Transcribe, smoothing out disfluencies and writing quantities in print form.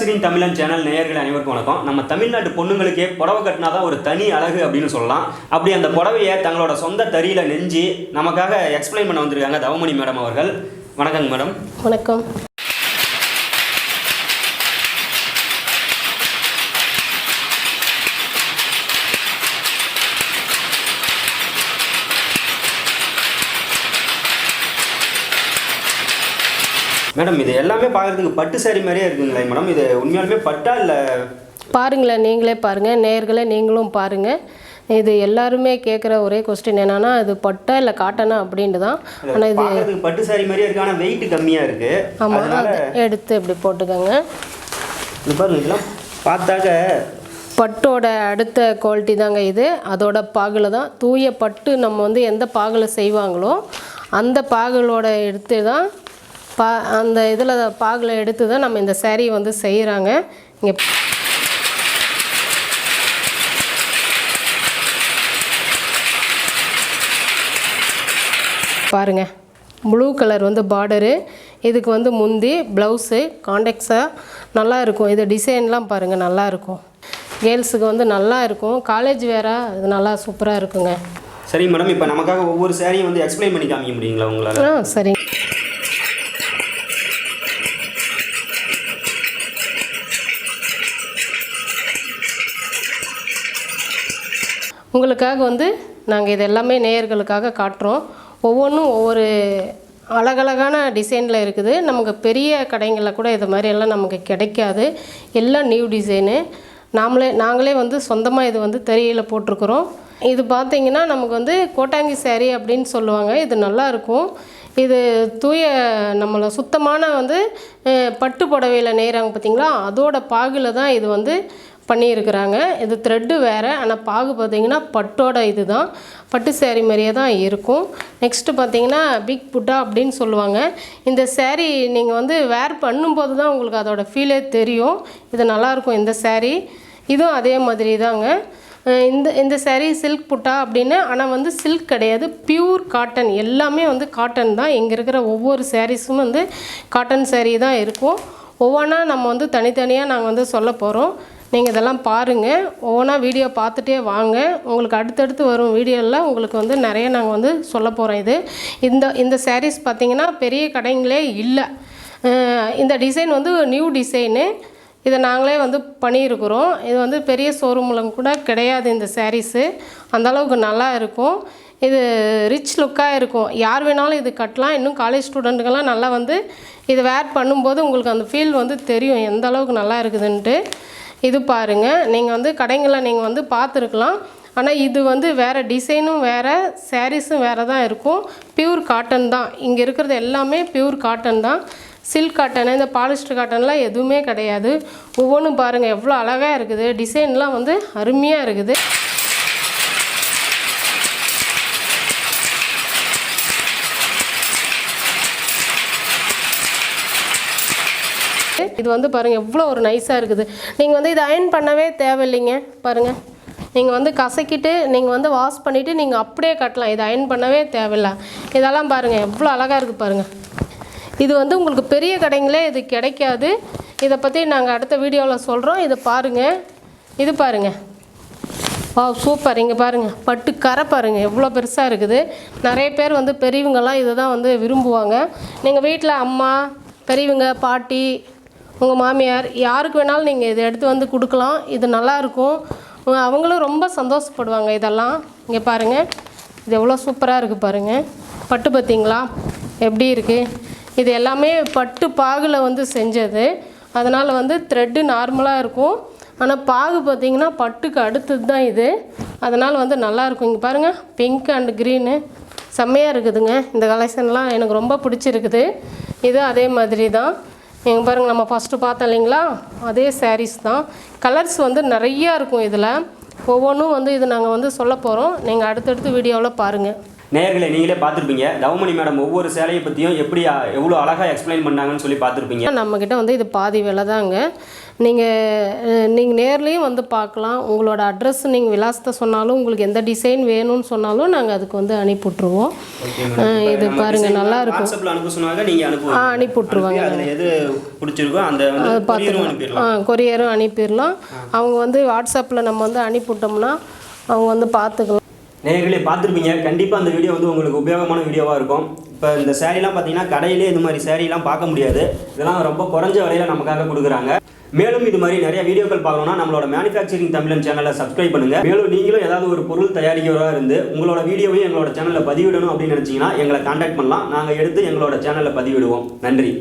Screen தமிழன் channel நேயர்கள் அனைவருக்கும் வணக்கம். நம்ம தமிழ்நாட்டு பொண்ணுங்களுக்கே புடவை கட்டினா தான் ஒரு தனி அழகு அப்படின்னு சொல்லலாம். அப்படி அந்த புடவையை தங்களோட சொந்த தறியில் நெஞ்சு நமக்காக எக்ஸ்பிளைன் பண்ண வந்திருக்காங்க தவமணி மேடம் அவர்கள். வணக்கங்க மேடம். வணக்கம். மேடம், இது எல்லாமே பார்க்குறதுக்கு பட்டு சாரி மாதிரியே இருக்குங்களா மேடம்? இது உண்மையாலுமே பட்டா இல்லை? பாருங்களேன், நீங்களே பாருங்கள், நேயர்களே நீங்களும் பாருங்கள். இது எல்லாருமே கேட்குற ஒரே கொஸ்டின் என்னன்னா, இது பட்டா இல்லை காட்டனா அப்படின்ட்டு தான். ஆனால் இது பட்டு சாரி மாதிரியே இருக்குது, ஆனால் வெயிட் கம்மியாக இருக்குது. ஆமாம், எடுத்து இப்படி போட்டுக்கோங்க. இது பாருங்க, இதெல்லாம் பார்த்தாக்க பட்டோட அடுத்த குவாலிட்டி தாங்க இது. அதோட பாகில் தான் தூய பட்டு நம்ம வந்து எந்த பாகில் செய்வாங்களோ அந்த பாகளோட எடுத்து தான் அந்த இதில் பாகில் எடுத்து தான் நம்ம இந்த சேரீ வந்து செய்கிறாங்க. இங்கே பாருங்கள், ப்ளூ கலர் வந்து பார்டரு, இதுக்கு வந்து முந்தி ப்ளவுஸு கான்டெக்ஸாக நல்லா இருக்கும். இது டிசைன்லாம் பாருங்கள், நல்லா இருக்கும். கேர்ள்ஸுக்கு வந்து நல்லா இருக்கும். காலேஜ் வேறாக இது நல்லா சூப்பராக இருக்குங்க. சரி மேடம், இப்போ நமக்காக ஒவ்வொரு சேரீயும் வந்து எக்ஸ்பிளைன் பண்ணி காமிக்க முடியுங்களா உங்களால்? சரி. உங்களுக்காக வந்து நாங்கள் இது எல்லாமே நேயர்களுக்காக காட்டுறோம். ஒவ்வொன்றும் ஒவ்வொரு அழகழகான டிசைனில் இருக்குது. நமக்கு பெரிய கடைங்களில் கூட இது மாதிரி எல்லாம் நமக்கு கிடைக்காது. எல்லாம் நியூ டிசைனு. நாங்களே வந்து சொந்தமாக இது வந்து தறியில் போட்டிருக்குறோம். இது பார்த்திங்கன்னா நமக்கு வந்து கோட்டாங்கி சேரீ அப்படின்னு சொல்லுவாங்க. இது நல்லாயிருக்கும். இது தூய நம்மளை சுத்தமான வந்து பட்டு புடவையில் நெய்கிறாங்க பார்த்திங்களா, அதோட பாகில் தான் இது வந்து பண்ணியிருக்கிறாங்க. இது த்ரெட்டு வேறு, ஆனால் பாகு பார்த்திங்கன்னா பட்டோட இது தான், பட்டு சேரீ மாதிரியே தான் இருக்கும். நெக்ஸ்ட்டு பார்த்திங்கன்னா பிக் புட்டா அப்படின்னு சொல்லுவாங்க. இந்த சேரீ நீங்கள் வந்து வேர் பண்ணும்போது தான் உங்களுக்கு அதோடய ஃபீலே தெரியும். இது நல்லாயிருக்கும் இந்த சேரீ. இதுவும் அதே மாதிரி தாங்க. இந்த சேரீ சில்க் புட்டா அப்படின்னு, ஆனால் வந்து சில்க் கிடையாது, பியூர் காட்டன். எல்லாமே வந்து காட்டன் தான். இங்கே இருக்கிற ஒவ்வொரு சேரீஸும் வந்து காட்டன் சேரீ தான் இருக்கும். ஒவ்வொன்றா நம்ம வந்து தனித்தனியாக நாங்கள் வந்து சொல்ல போகிறோம். நீங்கள் இதெல்லாம் பாருங்கள், ஒவ்வொன்றா வீடியோ பார்த்துட்டே வாங்க. உங்களுக்கு அடுத்தடுத்து வரும் வீடியோவில் உங்களுக்கு வந்து நிறைய நாங்கள் வந்து சொல்ல போகிறோம். இந்த சாரீஸ் பார்த்திங்கன்னா பெரிய கடைங்களே இல்லை. இந்த டிசைன் வந்து நியூ டிசைனு. இதை நாங்களே வந்து பண்ணியிருக்கிறோம். இது வந்து பெரிய ஷோரூமில் கூட கிடையாது இந்த சாரீஸு. அந்தளவுக்கு நல்லா இருக்கும். இது ரிச் லுக்காக இருக்கும். யார் வேணாலும் இது கட்டலாம். இன்னும் காலேஜ் ஸ்டூடெண்ட்டுக்கெல்லாம் நல்லா வந்து இது வேர் பண்ணும்போது உங்களுக்கு அந்த ஃபீல் வந்து தெரியும் எந்த அளவுக்கு நல்லா இருக்குதுன்ட்டு. இது பாருங்கள், நீங்கள் வந்து கடைங்களில் நீங்கள் வந்து பார்த்துருக்கலாம். ஆனால் இது வந்து வேறு டிசைனும் வேறு, சாரீஸும் வேறு தான் இருக்கும். பியூர் காட்டன் தான். இங்கே இருக்கிறது எல்லாமே பியூர் காட்டன் தான். சில்க் காட்டன், இந்த பாலிஸ்டர் காட்டன்லாம் எதுவுமே கிடையாது. ஒவ்வொன்றும் பாருங்கள் எவ்வளோ அழகாக இருக்குது. டிசைன்லாம் வந்து அருமையாக இருக்குது. இது வந்து பாருங்கள் எவ்வளோ ஒரு நைஸாக இருக்குது. நீங்கள் வந்து இதை அயர்ன் பண்ணவே தேவையில்லைங்க. பாருங்கள், நீங்கள் வந்து கசக்கிட்டு நீங்கள் வந்து வாஷ் பண்ணிவிட்டு நீங்கள் அப்படியே கட்டலாம். இதை அயர்ன் பண்ணவே தேவையில்லை. இதெல்லாம் பாருங்கள் எவ்வளோ அழகாக இருக்குது பாருங்கள். இது வந்து உங்களுக்கு பெரிய கடைங்களே இது கிடைக்காது. இதை பற்றி நாங்கள் அடுத்த வீடியோவில் சொல்கிறோம். இதை பாருங்கள். இது பாருங்கள், சூப்பர். இங்கே பாருங்கள், பட்டு கரை பாருங்கள் எவ்வளோ பெருசாக இருக்குது. நிறைய பேர் வந்து பெரியவங்கெல்லாம் இதை தான் வந்து விரும்புவாங்க. நீங்கள் வீட்டில் அம்மா, பெரியவங்க, பாட்டி, உங்கள் மாமியார் யாருக்கு வேணாலும் நீங்கள் இதை எடுத்து வந்து கொடுக்கலாம். இது நல்லாயிருக்கும். அவங்களும் ரொம்ப சந்தோஷப்படுவாங்க. இதெல்லாம் இங்கே பாருங்கள், இது எவ்வளோ சூப்பராக இருக்குது பாருங்கள். பட்டு பார்த்திங்களா எப்படி இருக்குது? இது எல்லாமே பட்டு பாகில் வந்து செஞ்சது. அதனால் வந்து த்ரெட்டு நார்மலாக இருக்கும். ஆனால் பாகு பார்த்திங்கன்னா பட்டுக்கு அடுத்தது தான் இது. அதனால் வந்து நல்லாயிருக்கும். இங்கே பாருங்கள், பிங்க் அண்ட் க்ரீனு செம்மையாக இருக்குதுங்க. இந்த கலெக்ஷன்லாம் எனக்கு ரொம்ப பிடிச்சிருக்குது. இது அதே மாதிரி தான். நீங்கள் பாருங்கள், நம்ம ஃபஸ்ட்டு பார்த்தோம் இல்லைங்களா, அதே சாரீஸ் தான். கலர்ஸ் வந்து நிறையா இருக்கும் இதில். ஒவ்வொன்றும் வந்து இது நாங்கள் வந்து சொல்ல போகிறோம். நீங்கள் அடுத்தடுத்து வீடியோவில் பாருங்கள். நேயர்களை நீங்களே பார்த்துருப்பீங்க, தவமணி மேடம் ஒவ்வொரு சேலையை பற்றியும் எப்படி எவ்வளோ அழகாக எக்ஸ்பிளைன் பண்ணாங்கன்னு சொல்லி பார்த்துருப்பீங்க. நம்மக்கிட்ட வந்து இது பாதி விலை தாங்க. நீங்கள் நேர்லேயும் வந்து பார்க்கலாம். உங்களோட அட்ரஸ் நீங்கள் விலாசத்தை சொன்னாலும், உங்களுக்கு எந்த டிசைன் வேணும்னு சொன்னாலும் நாங்கள் அதுக்கு வந்து அனுப்பிவிட்ருவோம். இது பாருங்கள், நல்லா இருக்கும். வாட்ஸ்அப்பில் அனுப்ப சொன்னாங்க, நீங்கள் அனுப்பிவிட்ருவாங்க. அதில் எது பிடிச்சிருக்கோ அந்த பார்த்துக்கலாம். கொரியரும் அனுப்பிடலாம். அவங்க வந்து வாட்ஸ்அப்பில் நம்ம வந்து அனுப்பிவிட்டோம்னா அவங்க வந்து பார்த்துக்கலாம். நேயர்களே பார்த்துருப்பீங்க, கண்டிப்பாக அந்த வீடியோ வந்து உங்களுக்கு உபயோகமான வீடியோவாக இருக்கும். இப்போ இந்த சேரீலாம் பார்த்தீங்கன்னா கடையிலே இந்த மாதிரி சேரீலாம் பார்க்க முடியாது. இதெல்லாம் ரொம்ப குறைஞ்ச விலையில் நமக்காக கொடுக்குறாங்க. மேலும் இது மாதிரி நிறைய வீடியோக்கள் பார்க்கணும்னா நம்மளோட மேனுஃபேக்சரிங் தமிழன் சேனலை சப்ஸ்கிரைப் பண்ணுங்க. மேலும் நீங்களும் ஏதாவது ஒரு பொருள் தயாரிக்கிறவராக இருந்து உங்களோட வீடியோவையும் எங்களோட சேனலில் பதிவிடணும் அப்படின்னு நினச்சிங்கன்னா எங்களை கான்டாக்ட் பண்ணலாம். நாங்கள் எடுத்து எங்களோட சேனலில் பதிவிடுவோம். நன்றி.